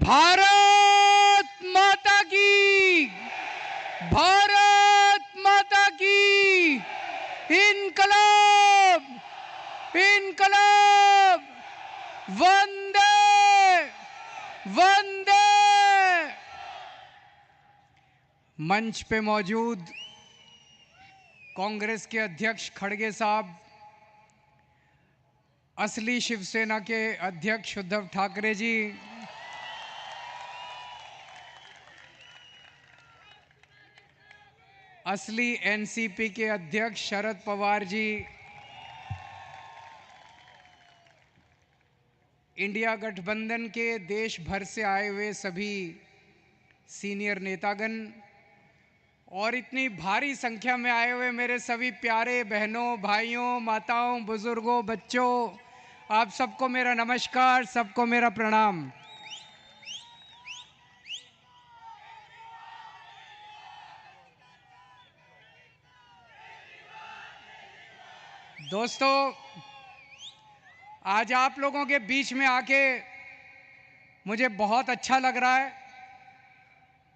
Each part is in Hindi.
भारत माता की, भारत माता की, इनकलाब, इनकलाब, वंदे वंदे। मंच पे मौजूद कांग्रेस के अध्यक्ष खड़गे साहब, असली शिवसेना के अध्यक्ष उद्धव ठाकरे जी, असली एनसीपी के अध्यक्ष शरद पवार जी, इंडिया गठबंधन के देश भर से आए हुए सभी सीनियर नेतागण और इतनी भारी संख्या में आए हुए मेरे सभी प्यारे बहनों, भाइयों, माताओं, बुजुर्गों, बच्चों, आप सबको मेरा नमस्कार, सबको मेरा प्रणाम। दोस्तों, आज आप लोगों के बीच में आके मुझे बहुत अच्छा लग रहा है।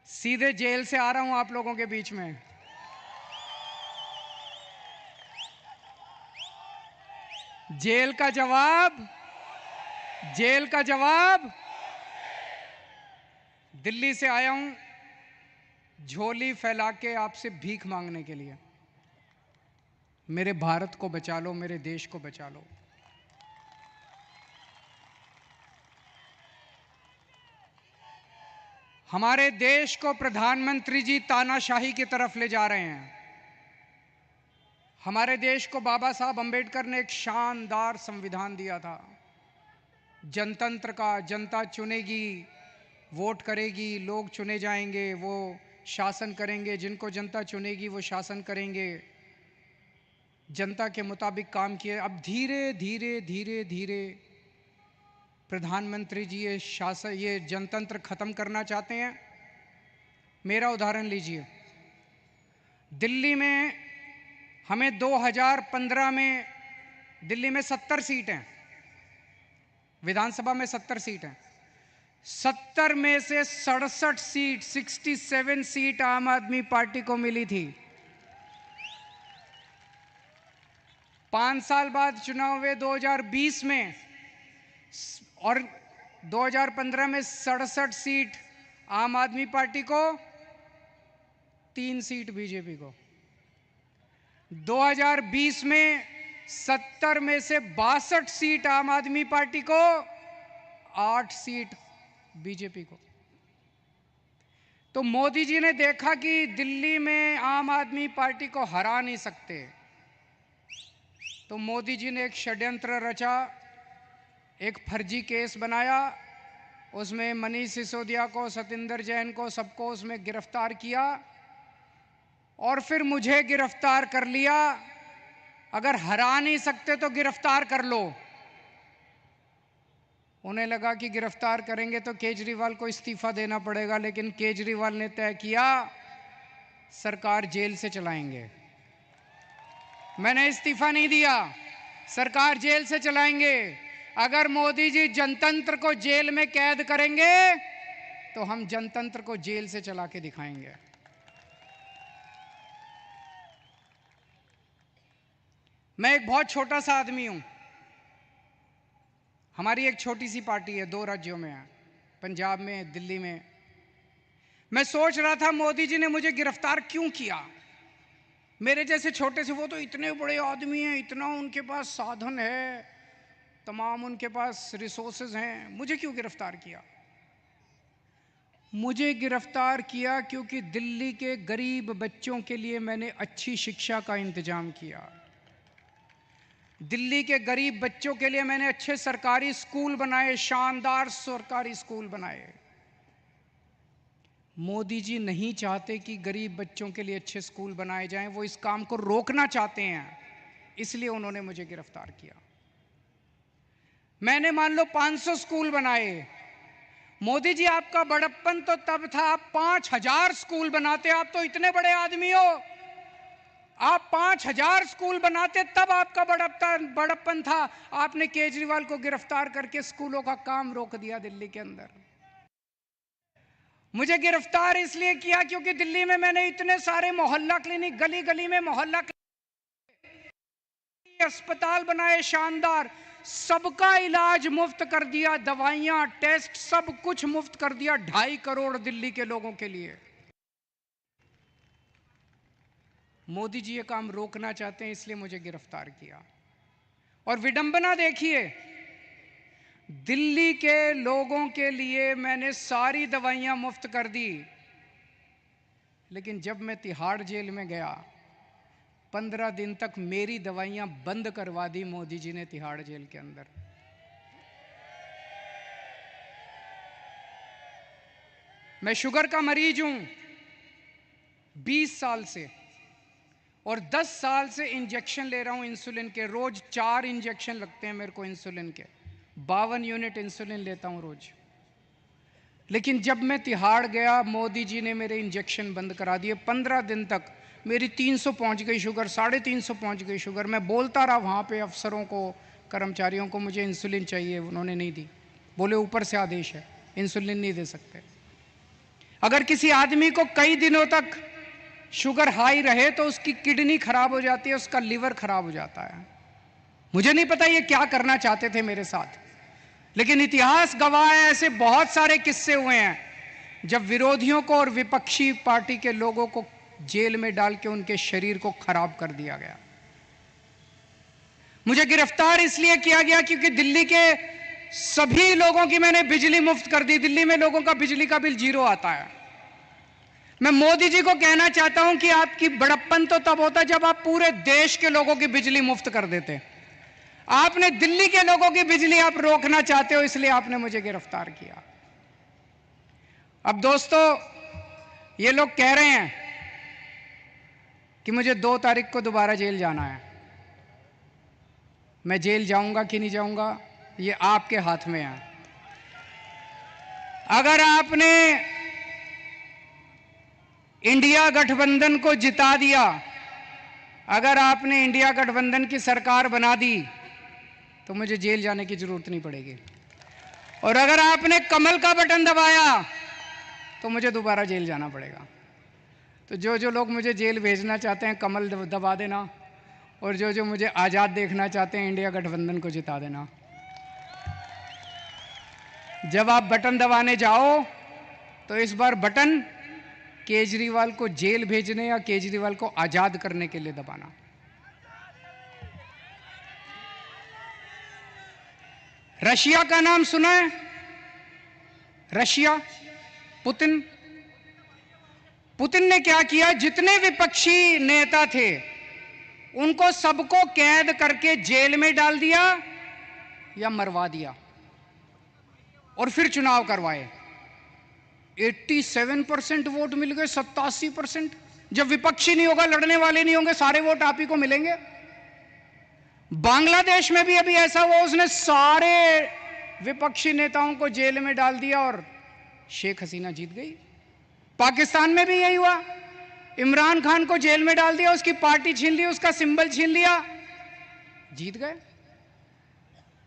सीधे जेल से आ रहा हूं आप लोगों के बीच में। जेल का जवाब, जेल का जवाब। दिल्ली से आया हूं झोली फैला के आपसे भीख मांगने के लिए। मेरे भारत को बचा लो, मेरे देश को बचा लो। हमारे देश को प्रधानमंत्री जी तानाशाही की तरफ ले जा रहे हैं। हमारे देश को बाबा साहब अंबेडकर ने एक शानदार संविधान दिया था, जनतंत्र का। जनता चुनेगी, वोट करेगी, लोग चुने जाएंगे, वो शासन करेंगे। जिनको जनता चुनेगी वो शासन करेंगे। जनता के मुताबिक काम किए। अब धीरे धीरे धीरे धीरे प्रधानमंत्री जी ये शासन, ये जनतंत्र खत्म करना चाहते हैं। मेरा उदाहरण लीजिए, दिल्ली में हमें 2015 में दिल्ली में 70 सीट हैं, विधानसभा में 70 सीट हैं। 70 में से 67 सीट, 67 सीट आम आदमी पार्टी को मिली थी। 5 साल बाद चुनाव हुए 2020 में, और 2015 में 67 सीट आम आदमी पार्टी को, 3 सीट बीजेपी को। 2020 में 70 में से 62 सीट आम आदमी पार्टी को, 8 सीट बीजेपी को। तो मोदी जी ने देखा कि दिल्ली में आम आदमी पार्टी को हरा नहीं सकते, तो मोदी जी ने एक षड्यंत्र रचा, एक फर्जी केस बनाया। उसमें मनीष सिसोदिया को, सतिंदर जैन को, सबको उसमें गिरफ्तार किया और फिर मुझे गिरफ्तार कर लिया। अगर हरा नहीं सकते तो गिरफ्तार कर लो। उन्हें लगा कि गिरफ्तार करेंगे तो केजरीवाल को इस्तीफा देना पड़ेगा, लेकिन केजरीवाल ने तय किया सरकार जेल से चलाएंगे। मैंने इस्तीफा नहीं दिया, सरकार जेल से चलाएंगे। अगर मोदी जी जनतंत्र को जेल में कैद करेंगे तो हम जनतंत्र को जेल से चला के दिखाएंगे। मैं एक बहुत छोटा सा आदमी हूं। हमारी एक छोटी सी पार्टी है, 2 राज्यों में है, पंजाब में, दिल्ली में। मैं सोच रहा था मोदी जी ने मुझे गिरफ्तार क्यों किया। मेरे जैसे छोटे से, वो तो इतने बड़े आदमी हैं, इतना उनके पास साधन है, तमाम उनके पास रिसोर्सेज हैं, मुझे क्यों गिरफ्तार किया। मुझे गिरफ्तार किया क्योंकि दिल्ली के गरीब बच्चों के लिए मैंने अच्छी शिक्षा का इंतजाम किया। दिल्ली के गरीब बच्चों के लिए मैंने अच्छे सरकारी स्कूल बनाए, शानदार सरकारी स्कूल बनाए। मोदी जी नहीं चाहते कि गरीब बच्चों के लिए अच्छे स्कूल बनाए जाएं, वो इस काम को रोकना चाहते हैं, इसलिए उन्होंने मुझे गिरफ्तार किया। मैंने मान लो 500 स्कूल बनाए, मोदी जी, आपका बड़प्पन तो तब था आप 5,000 स्कूल बनाते। आप तो इतने बड़े आदमी हो, आप 5,000 स्कूल बनाते तब आपका बड़प्पन था। आपने केजरीवाल को गिरफ्तार करके स्कूलों का काम रोक दिया दिल्ली के अंदर। मुझे गिरफ्तार इसलिए किया क्योंकि दिल्ली में मैंने इतने सारे मोहल्ला क्लिनिक, गली गली में मोहल्ला क्लिनिक, अस्पताल बनाए शानदार, सबका इलाज मुफ्त कर दिया, दवाइयां, टेस्ट, सब कुछ मुफ्त कर दिया 2.5 करोड़ दिल्ली के लोगों के लिए। मोदी जी ये काम रोकना चाहते हैं, इसलिए मुझे गिरफ्तार किया। और विडंबना देखिए, दिल्ली के लोगों के लिए मैंने सारी दवाइयां मुफ्त कर दी, लेकिन जब मैं तिहाड़ जेल में गया 15 दिन तक मेरी दवाइयां बंद करवा दी मोदी जी ने तिहाड़ जेल के अंदर। मैं शुगर का मरीज हूं 20 साल से, और 10 साल से इंजेक्शन ले रहा हूं इंसुलिन के। रोज 4 इंजेक्शन लगते हैं मेरे को इंसुलिन के, 52 यूनिट इंसुलिन लेता हूं रोज। लेकिन जब मैं तिहाड़ गया, मोदी जी ने मेरे इंजेक्शन बंद करा दिए। 15 दिन तक मेरी 300 पहुंच गई शुगर, 350 पहुंच गई शुगर। मैं बोलता रहा वहां पे अफसरों को, कर्मचारियों को, मुझे इंसुलिन चाहिए, उन्होंने नहीं दी। बोले ऊपर से आदेश है, इंसुलिन नहीं दे सकते। अगर किसी आदमी को कई दिनों तक शुगर हाई रहे तो उसकी किडनी खराब हो जाती है, उसका लिवर खराब हो जाता है। मुझे नहीं पता ये क्या करना चाहते थे मेरे साथ, लेकिन इतिहास गवाह है, ऐसे बहुत सारे किस्से हुए हैं जब विरोधियों को और विपक्षी पार्टी के लोगों को जेल में डाल के उनके शरीर को खराब कर दिया गया। मुझे गिरफ्तार इसलिए किया गया क्योंकि दिल्ली के सभी लोगों की मैंने बिजली मुफ्त कर दी। दिल्ली में लोगों का बिजली का बिल 0 आता है। मैं मोदी जी को कहना चाहता हूं कि आपकी बड़प्पन तो तब होता जब आप पूरे देश के लोगों की बिजली मुफ्त कर देते। आपने दिल्ली के लोगों की बिजली आप रोकना चाहते हो, इसलिए आपने मुझे गिरफ्तार किया। अब दोस्तों, ये लोग कह रहे हैं कि मुझे 2 तारीख को दोबारा जेल जाना है। मैं जेल जाऊंगा कि नहीं जाऊंगा, ये आपके हाथ में है। अगर आपने इंडिया गठबंधन को जिता दिया, अगर आपने इंडिया गठबंधन की सरकार बना दी, तो मुझे जेल जाने की जरूरत नहीं पड़ेगी। और अगर आपने कमल का बटन दबाया तो मुझे दोबारा जेल जाना पड़ेगा। तो जो लोग मुझे जेल भेजना चाहते हैं, कमल दबा देना, और जो मुझे आज़ाद देखना चाहते हैं, इंडिया गठबंधन को जिता देना। जब आप बटन दबाने जाओ तो इस बार बटन केजरीवाल को जेल भेजने या केजरीवाल को आज़ाद करने के लिए दबाना। रशिया का नाम सुना है? रशिया, पुतिन ने क्या किया? जितने विपक्षी नेता थे उनको सबको कैद करके जेल में डाल दिया या मरवा दिया, और फिर चुनाव करवाए। 87% वोट मिल गए, 87%। जब विपक्षी नहीं होगा, लड़ने वाले नहीं होंगे, सारे वोट आप ही को मिलेंगे। बांग्लादेश में भी अभी ऐसा हुआ, उसने सारे विपक्षी नेताओं को जेल में डाल दिया और शेख हसीना जीत गई। पाकिस्तान में भी यही हुआ, इमरान खान को जेल में डाल दिया, उसकी पार्टी छीन ली, उसका सिंबल छीन लिया, जीत गए।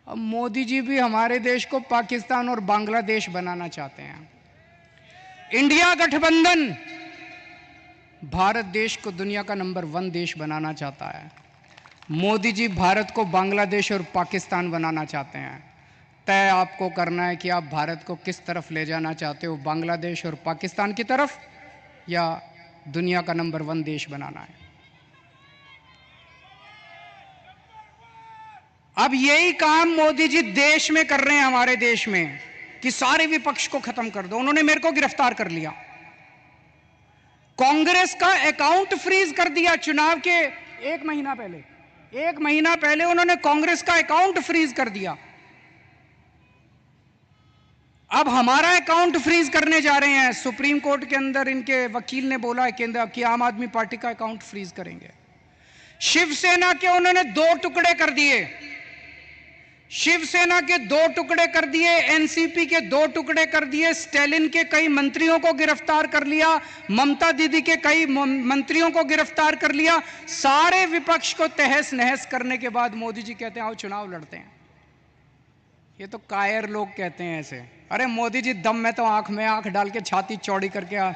अब मोदी जी भी हमारे देश को पाकिस्तान और बांग्लादेश बनाना चाहते हैं। इंडिया गठबंधन भारत देश को दुनिया का नंबर 1 देश बनाना चाहता है। मोदी जी भारत को बांग्लादेश और पाकिस्तान बनाना चाहते हैं। तय आपको करना है कि आप भारत को किस तरफ ले जाना चाहते हो, बांग्लादेश और पाकिस्तान की तरफ, या दुनिया का नंबर 1 देश बनाना है। अब यही काम मोदी जी देश में कर रहे हैं, हमारे देश में, कि सारे विपक्ष को खत्म कर दो। उन्होंने मेरे को गिरफ्तार कर लिया, कांग्रेस का अकाउंट फ्रीज कर दिया। चुनाव के 1 महीना पहले उन्होंने कांग्रेस का अकाउंट फ्रीज कर दिया। अब हमारा अकाउंट फ्रीज करने जा रहे हैं। सुप्रीम कोर्ट के अंदर इनके वकील ने बोला है कि आम आदमी पार्टी का अकाउंट फ्रीज करेंगे। शिवसेना के उन्होंने 2 टुकड़े कर दिए। शिवसेना के 2 टुकड़े कर दिए, एनसीपी के 2 टुकड़े कर दिए, स्टालिन के कई मंत्रियों को गिरफ्तार कर लिया, ममता दीदी के कई मंत्रियों को गिरफ्तार कर लिया। सारे विपक्ष को तहस नहस करने के बाद मोदी जी कहते हैं आओ चुनाव लड़ते हैं। ये तो कायर लोग कहते हैं ऐसे। अरे मोदी जी दम में तो आंख में आंख डाल के छाती चौड़ी करके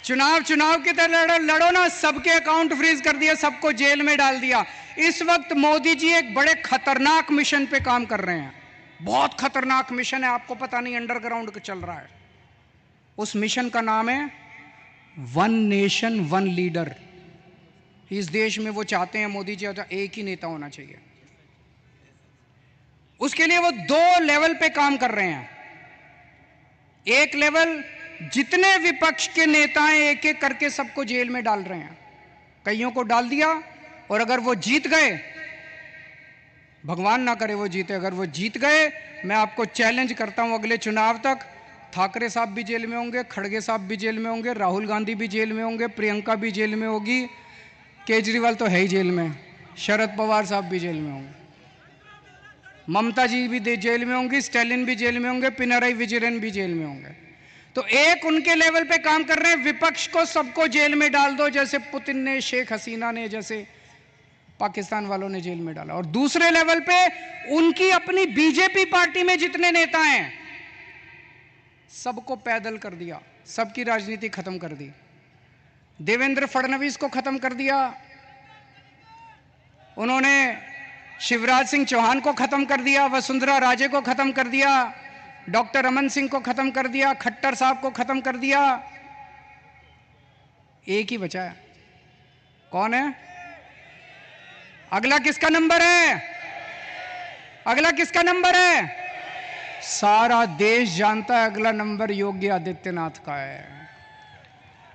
चुनाव की तरह लड़ो ना। सबके अकाउंट फ्रीज कर दिया, सबको जेल में डाल दिया। इस वक्त मोदी जी एक बड़े खतरनाक मिशन पे काम कर रहे हैं। बहुत खतरनाक मिशन है, आपको पता नहीं, अंडरग्राउंड चल रहा है। उस मिशन का नाम है वन नेशन वन लीडर। इस देश में वो चाहते हैं मोदी जी एक ही नेता होना चाहिए। उसके लिए वो 2 लेवल पे काम कर रहे हैं। एक लेवल, जितने विपक्ष के नेता हैं एक एक करके सबको जेल में डाल रहे हैं। कईयों को डाल दिया, और अगर वो जीत गए, भगवान ना करे वो जीते, अगर वो जीत गए, मैं आपको चैलेंज करता हूं अगले चुनाव तक ठाकरे साहब भी जेल में होंगे, खड़गे साहब भी जेल में होंगे, राहुल गांधी भी जेल में होंगे, प्रियंका भी जेल में होगी, केजरीवाल तो है ही जेल में, शरद पवार साहब भी जेल में होंगे, ममता जी भी जेल में होंगी, स्टालिन भी जेल में होंगे, पिनराई विजयन भी जेल में होंगे। तो एक उनके लेवल पे काम कर रहे हैं, विपक्ष को सबको जेल में डाल दो, जैसे पुतिन ने, शेख हसीना ने, जैसे पाकिस्तान वालों ने जेल में डाला। और दूसरे लेवल पे उनकी अपनी बीजेपी पार्टी में जितने नेता हैं सबको पैदल कर दिया, सबकी राजनीति खत्म कर दी। देवेंद्र फडणवीस को खत्म कर दिया, उन्होंने शिवराज सिंह चौहान को खत्म कर दिया, वसुंधरा राजे को खत्म कर दिया, डॉक्टर रमन सिंह को खत्म कर दिया, खट्टर साहब को खत्म कर दिया। एक ही बचा है, कौन है? अगला किसका नंबर है? अगला किसका नंबर है? सारा देश जानता है अगला नंबर योगी आदित्यनाथ का है।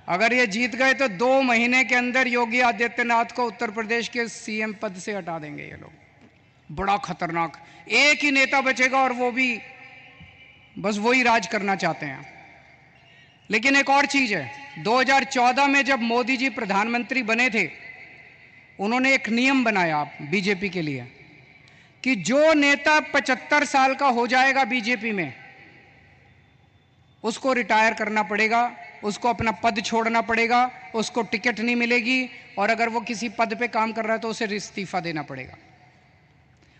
अगर ये जीत गए तो 2 महीने के अंदर योगी आदित्यनाथ को उत्तर प्रदेश के सीएम पद से हटा देंगे ये लोग। बड़ा खतरनाक, एक ही नेता बचेगा और वो भी बस वही राज करना चाहते हैं। लेकिन एक और चीज है, 2014 में जब मोदी जी प्रधानमंत्री बने थे, उन्होंने एक नियम बनाया बीजेपी के लिए कि जो नेता 75 साल का हो जाएगा बीजेपी में, उसको रिटायर करना पड़ेगा, उसको अपना पद छोड़ना पड़ेगा, उसको टिकट नहीं मिलेगी, और अगर वो किसी पद पे काम कर रहा है तो उसे इस्तीफा देना पड़ेगा।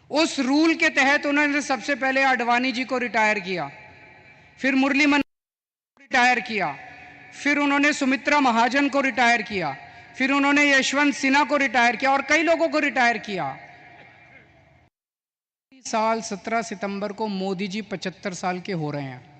उस रूल के तहत उन्होंने सबसे पहले आडवाणी जी को रिटायर किया, फिर मुरली मनोहर को रिटायर किया, फिर उन्होंने सुमित्रा महाजन को रिटायर किया, फिर उन्होंने यशवंत सिन्हा को रिटायर किया, और कई लोगों को रिटायर किया। साल 17 सितंबर को मोदी जी 75 साल के हो रहे हैं।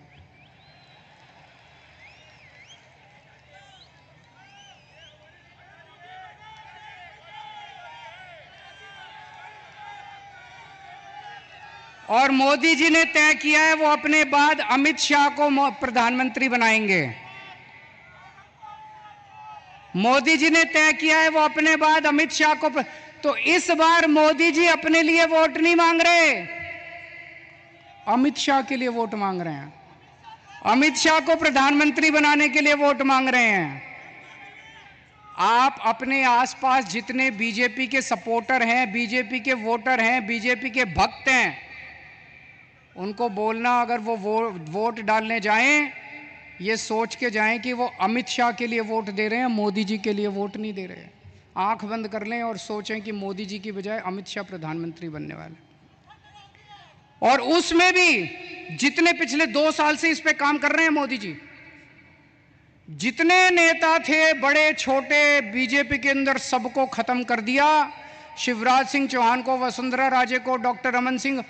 और मोदी जी ने तय किया है वो अपने बाद अमित शाह को प्रधानमंत्री बनाएंगे। मोदी जी ने तय किया है वो अपने बाद अमित शाह को तो इस बार मोदी जी अपने लिए वोट नहीं मांग रहे, अमित शाह के लिए वोट मांग रहे हैं। अमित शाह को प्रधानमंत्री बनाने के लिए वोट मांग रहे हैं। आप अपने आसपास जितने बीजेपी के सपोर्टर हैं, बीजेपी के वोटर हैं, बीजेपी के भक्त हैं, उनको बोलना अगर वो वोट डालने जाएं, ये सोच के जाएं कि वो अमित शाह के लिए वोट दे रहे हैं, मोदी जी के लिए वोट नहीं दे रहे हैं। आंख बंद कर लें और सोचें कि मोदी जी की बजाय अमित शाह प्रधानमंत्री बनने वाले। और उसमें भी जितने पिछले 2 साल से इस पे काम कर रहे हैं मोदी जी, जितने नेता थे बड़े छोटे बीजेपी के अंदर, सबको खत्म कर दिया। शिवराज सिंह चौहान को, वसुंधरा राजे को, डॉक्टर रमन सिंह,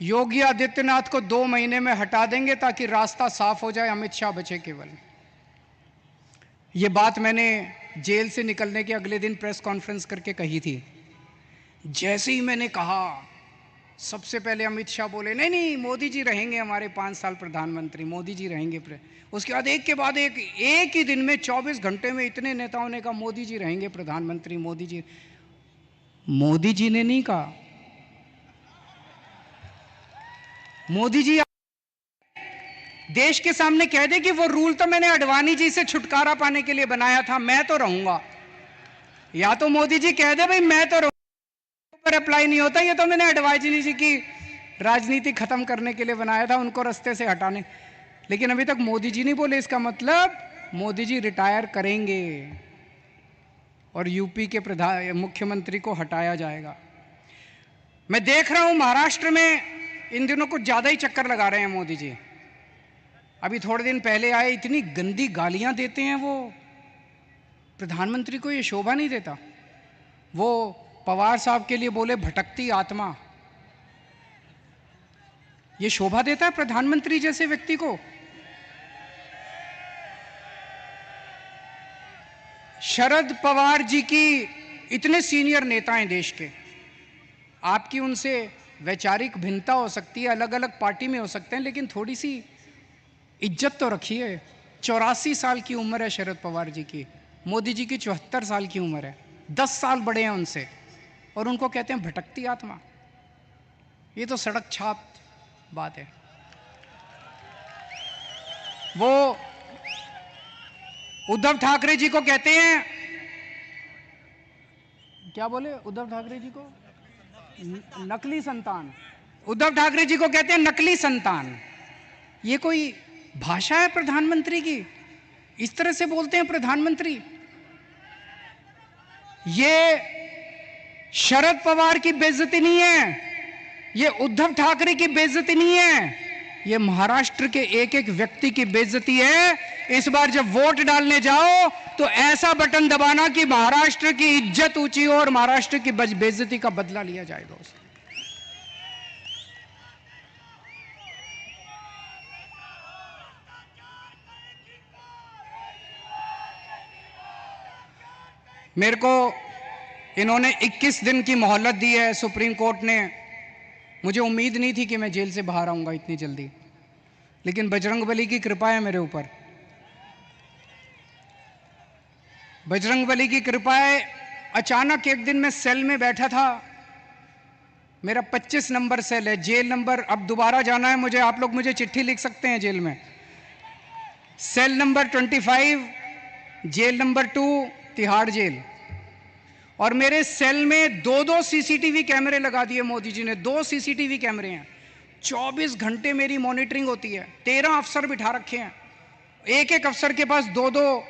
योगी आदित्यनाथ को 2 महीने में हटा देंगे ताकि रास्ता साफ हो जाए, अमित शाह बचे केवल। ये बात मैंने जेल से निकलने के अगले दिन प्रेस कॉन्फ्रेंस करके कही थी। जैसे ही मैंने कहा, सबसे पहले अमित शाह बोले नहीं नहीं मोदी जी रहेंगे हमारे 5 साल प्रधानमंत्री, मोदी जी रहेंगे। उसके बाद एक ही दिन में 24 घंटे में इतने नेताओं ने कहा मोदी जी रहेंगे प्रधानमंत्री, मोदी जी। मोदी जी ने नहीं कहा, मोदी जी देश के सामने कह दे कि वो रूल तो मैंने आडवाणी जी से छुटकारा पाने के लिए बनाया था, मैं तो रहूंगा। या तो मोदी जी कह दे भाई मैं तो रहूंगा, अगर अप्लाई नहीं होता, ये तो मैंने अडवाणी जी की राजनीति खत्म करने के लिए बनाया था, उनको रास्ते से हटाने। लेकिन अभी तक मोदी जी नहीं बोले, इसका मतलब मोदी जी रिटायर करेंगे और यूपी के मुख्यमंत्री को हटाया जाएगा। मैं देख रहा हूं महाराष्ट्र में इन दिनों कुछ ज्यादा ही चक्कर लगा रहे हैं मोदी जी। अभी थोड़े दिन पहले आए, इतनी गंदी गालियां देते हैं वो, प्रधानमंत्री को ये शोभा नहीं देता। वो पवार साहब के लिए बोले भटकती आत्मा, ये शोभा देता है प्रधानमंत्री जैसे व्यक्ति को? शरद पवार जी की, इतने सीनियर नेता हैं देश के, आपकी उनसे वैचारिक भिन्नता हो सकती है, अलग अलग पार्टी में हो सकते हैं, लेकिन थोड़ी सी इज्जत तो रखिए। 84 साल की उम्र है शरद पवार जी की, मोदी जी की 74 साल की उम्र है, 10 साल बड़े हैं उनसे, और उनको कहते हैं भटकती आत्मा। ये तो सड़क छाप बात है। वो उद्धव ठाकरे जी को कहते हैं, क्या बोले उद्धव ठाकरे जी को? नकली संतान। उद्धव ठाकरे जी को कहते हैं नकली संतान। ये कोई भाषा है प्रधानमंत्री की? इस तरह से बोलते हैं प्रधानमंत्री? ये शरद पवार की बेइज्जती नहीं है, ये उद्धव ठाकरे की बेइज्जती नहीं है, ये महाराष्ट्र के एक एक व्यक्ति की बेइज्जती है। इस बार जब वोट डालने जाओ तो ऐसा बटन दबाना कि महाराष्ट्र की इज्जत ऊंची हो और महाराष्ट्र की बेइज्जती का बदला लिया जाए। दोस्त, मेरे को इन्होंने 21 दिन की मोहलत दी है सुप्रीम कोर्ट ने। मुझे उम्मीद नहीं थी कि मैं जेल से बाहर आऊंगा इतनी जल्दी, लेकिन बजरंगबली की कृपा है मेरे ऊपर। बजरंगबली की कृपा है। अचानक एक दिन मैं सेल में बैठा था, मेरा 25 नंबर सेल है, जेल नंबर, अब दोबारा जाना है मुझे, आप लोग मुझे चिट्ठी लिख सकते हैं जेल में। Cell number 25, jail number 2, Tihar jail. और मेरे सेल में 2-2 सीसीटीवी कैमरे लगा दिए मोदी जी ने, 2 सीसीटीवी कैमरे हैं, 24 घंटे मेरी मॉनिटरिंग होती है। 13 अफसर बिठा रखे हैं, एक एक अफसर के पास 2-2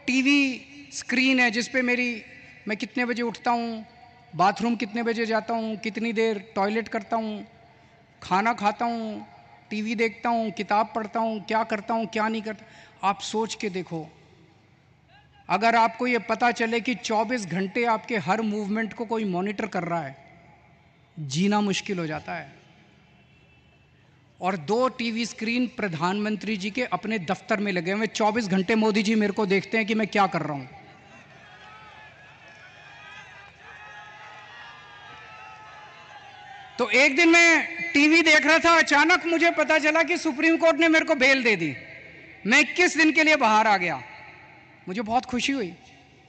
टीवी स्क्रीन है जिसपे मैं कितने बजे उठता हूँ, बाथरूम कितने बजे जाता हूँ, कितनी देर टॉयलेट करता हूँ, खाना खाता हूँ, टीवी देखता हूँ, किताब पढ़ता हूँ, क्या करता हूँ क्या नहीं करता। आप सोच के देखो, अगर आपको ये पता चले कि 24 घंटे आपके हर मूवमेंट को कोई मॉनिटर कर रहा है, जीना मुश्किल हो जाता है। और 2 टीवी स्क्रीन प्रधानमंत्री जी के अपने दफ्तर में लगे हुए, 24 घंटे मोदी जी मेरे को देखते हैं कि मैं क्या कर रहा हूं। तो एक दिन मैं टीवी देख रहा था, अचानक मुझे पता चला कि सुप्रीम कोर्ट ने मेरे को बेल दे दी। मैं 21 दिन के लिए बाहर आ गया, मुझे बहुत खुशी हुई,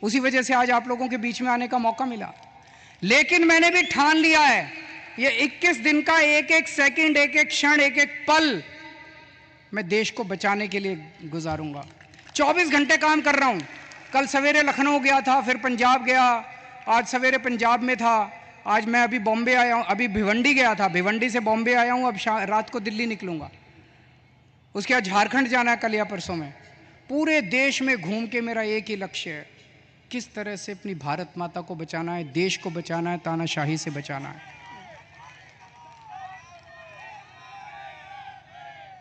उसी वजह से आज आप लोगों के बीच में आने का मौका मिला। लेकिन मैंने भी ठान लिया है, ये 21 दिन का एक एक सेकंड, एक एक क्षण, एक एक पल मैं देश को बचाने के लिए गुजारूंगा। 24 घंटे काम कर रहा हूं। कल सवेरे लखनऊ गया था, फिर पंजाब गया, आज सवेरे पंजाब में था, आज मैं अभी बॉम्बे आया हूं, अभी भिवंडी गया था, भिवंडी से बॉम्बे आया हूं, अब रात को दिल्ली निकलूंगा, उसके बाद झारखंड जाना है कल या परसों में। पूरे देश में घूम के मेरा एक ही लक्ष्य है, किस तरह से अपनी भारत माता को बचाना है, देश को बचाना है, तानाशाही से बचाना है।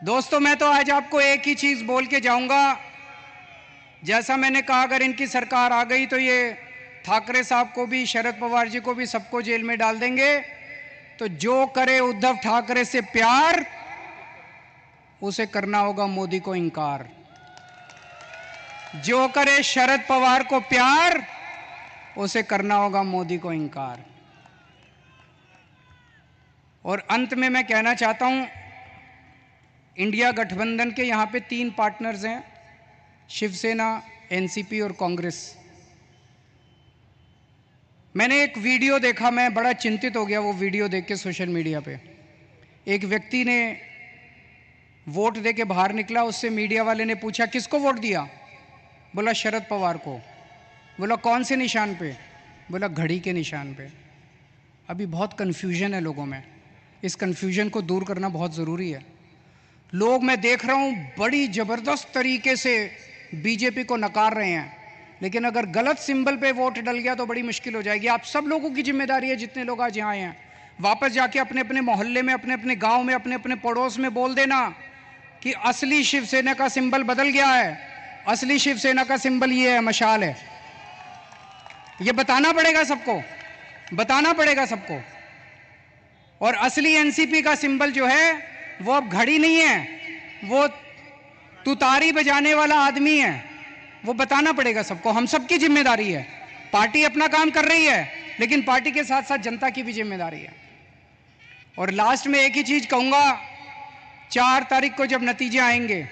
दोस्तों, मैं तो आज आपको एक ही चीज बोल के जाऊंगा, जैसा मैंने कहा, अगर इनकी सरकार आ गई तो ये ठाकरे साहब को भी, शरद पवार जी को भी, सबको जेल में डाल देंगे। तो जो करे उद्धव ठाकरे से प्यार, उसे करना होगा मोदी को इंकार। जो करे शरद पवार को प्यार, उसे करना होगा मोदी को इंकार। और अंत में मैं कहना चाहता हूं, इंडिया गठबंधन के यहां पे 3 पार्टनर्स हैं, शिवसेना, एनसीपी और कांग्रेस। मैंने एक वीडियो देखा, मैं बड़ा चिंतित हो गया वो वीडियो देख के सोशल मीडिया पे। एक व्यक्ति ने वोट दे के बाहर निकला, उससे मीडिया वाले ने पूछा किसको वोट दिया? बोला शरद पवार को। बोला कौन से निशान पे? बोला घड़ी के निशान पे। अभी बहुत कन्फ्यूजन है लोगों में। इस कन्फ्यूजन को दूर करना बहुत ज़रूरी है। लोग, मैं देख रहा हूँ, बड़ी ज़बरदस्त तरीके से बीजेपी को नकार रहे हैं, लेकिन अगर गलत सिंबल पे वोट डल गया तो बड़ी मुश्किल हो जाएगी। आप सब लोगों की जिम्मेदारी है, जितने लोग आज यहाँ आए हैं, वापस जाके अपने अपने मोहल्ले में, अपने अपने गांव में, अपने अपने पड़ोस में बोल देना कि असली शिवसेना का सिंबल बदल गया है, असली शिवसेना का सिंबल ये है, मशाल है। ये बताना पड़ेगा सबको, बताना पड़ेगा सबको। और असली एनसीपी का सिंबल जो है वो अब घड़ी नहीं है, वो तुतारी बजाने वाला आदमी है। वो बताना पड़ेगा सबको, हम सबकी जिम्मेदारी है। पार्टी अपना काम कर रही है, लेकिन पार्टी के साथ साथ जनता की भी जिम्मेदारी है। और लास्ट में एक ही चीज कहूंगा, 4 तारीख को जब नतीजे आएंगे,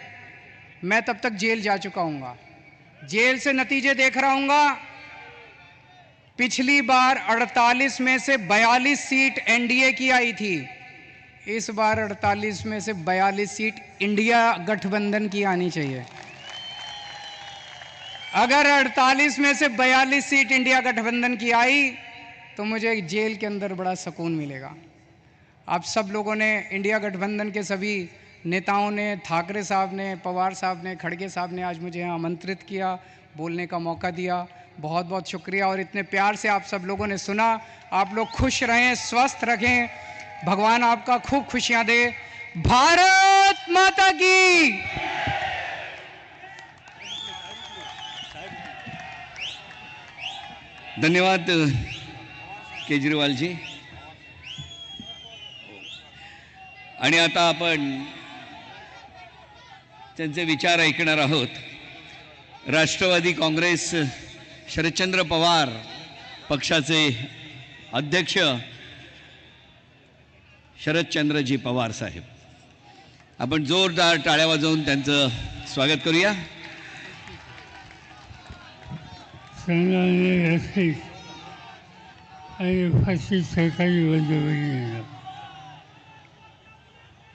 मैं तब तक जेल जा चुका हूंगा, जेल से नतीजे देख रहा हूंगा। पिछली बार 48 में से 42 सीट एनडीए की आई थी, इस बार 48 में से 42 सीट इंडिया गठबंधन की आनी चाहिए। अगर 48 में से 42 सीट इंडिया गठबंधन की आई तो मुझे जेल के अंदर बड़ा सुकून मिलेगा। आप सब लोगों ने, इंडिया गठबंधन के सभी नेताओं ने, ठाकरे साहब ने, पवार साहब ने, खड़गे साहब ने आज मुझे यहाँ आमंत्रित किया, बोलने का मौका दिया, बहुत बहुत शुक्रिया। और इतने प्यार से आप सब लोगों ने सुना। आप लोग खुश रहें, स्वस्थ रखें, भगवान आपका खूब खुशियां दे। भारत माता की। धन्यवाद केजरीवाल जी। आणि आता आपण त्यांचे विचार ऐकणार आहोत। राष्ट्रवादी काँग्रेस शरदचंद्र पवार पक्षाचे अध्यक्ष शरदचंद्रजी पवार साहेब, आपण जोरदार टाळ्या वाजवून त्यांचं स्वागत करूया। सन्माननीय रसिक आणि उपस्थित सहकारी बंधूभगिनींनो,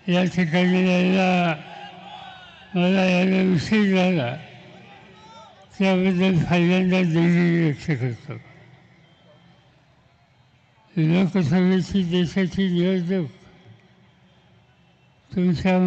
या ठिकाणी यायला मला यायला उशीर झाला, त्याबद्दल पहिल्यांदा दिलगिरी व्यक्त करतो। लोकसभेची देशाची निवडणूक तुमच्या